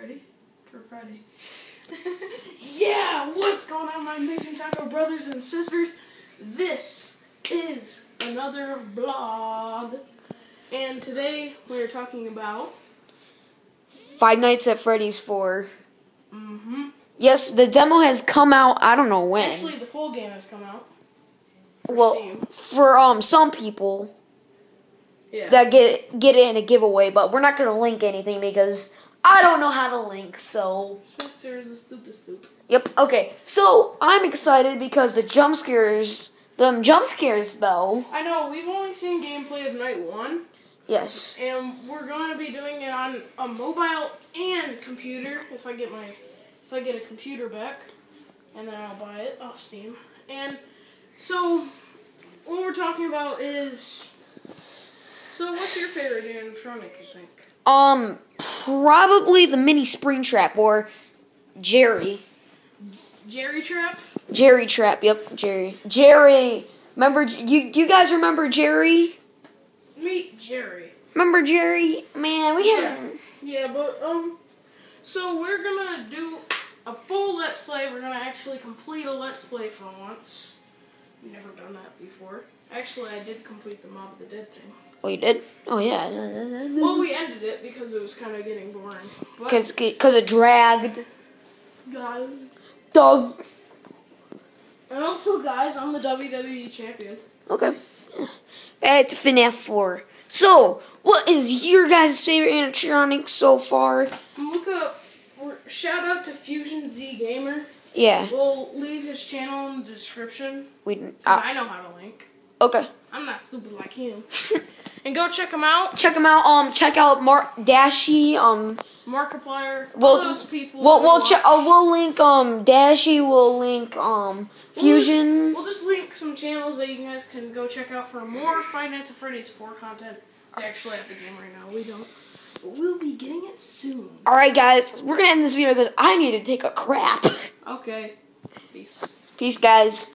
Ready? For Friday. Yeah! What's going on, my amazing taco brothers and sisters? This is another vlog. And today we're talking about Five Nights at Freddy's 4. Yes, the demo has come out, I don't know when. Actually, the full game has come out. Well, Steam. for some people that get it in a giveaway, but we're not going to link anything because I don't know how to link, so... Spencer is a stupid. Yep, okay. So, I'm excited because the jump scares, though... I know, we've only seen gameplay of night 1. Yes. And we're going to be doing it on a mobile and computer if I get a computer back, and then I'll buy it off Steam. And so what we're talking about is, so what's your favorite animatronic, you think? Probably the mini Springtrap or Jerry. Jerry Trap? Jerry Trap, yep, Jerry. Jerry, remember, you guys remember Jerry? Meet Jerry. Remember Jerry? Man, we had... Yeah, but, so we're gonna do a full Let's Play. We're gonna actually complete a Let's Play for once. We've never done that before. Actually, I did complete the Mob of the Dead thing. Oh, you did? Oh, yeah. Well, we ended it because it was kind of getting boring. Because it dragged. Guys. Dog. And also, guys, I'm the WWE champion. Okay. Back to FNAF 4. So, what is your guys' favorite animatronic so far? Look up, shout out to Fusion Z Gamer. Yeah. We'll leave his channel in the description. I know how to link. Okay. I'm not stupid like him. And go check him out. Check him out. Check out Mark Dashy. Markiplier. All those people. We'll link Dashy. We'll link Fusion. We'll just link some channels that you guys can go check out for more Five Nights at Freddy's 4 content. They actually have the game right now. We don't. But we'll be getting it soon. Alright, guys. We're going to end this video because I need to take a crap. Okay. Peace. Peace, guys.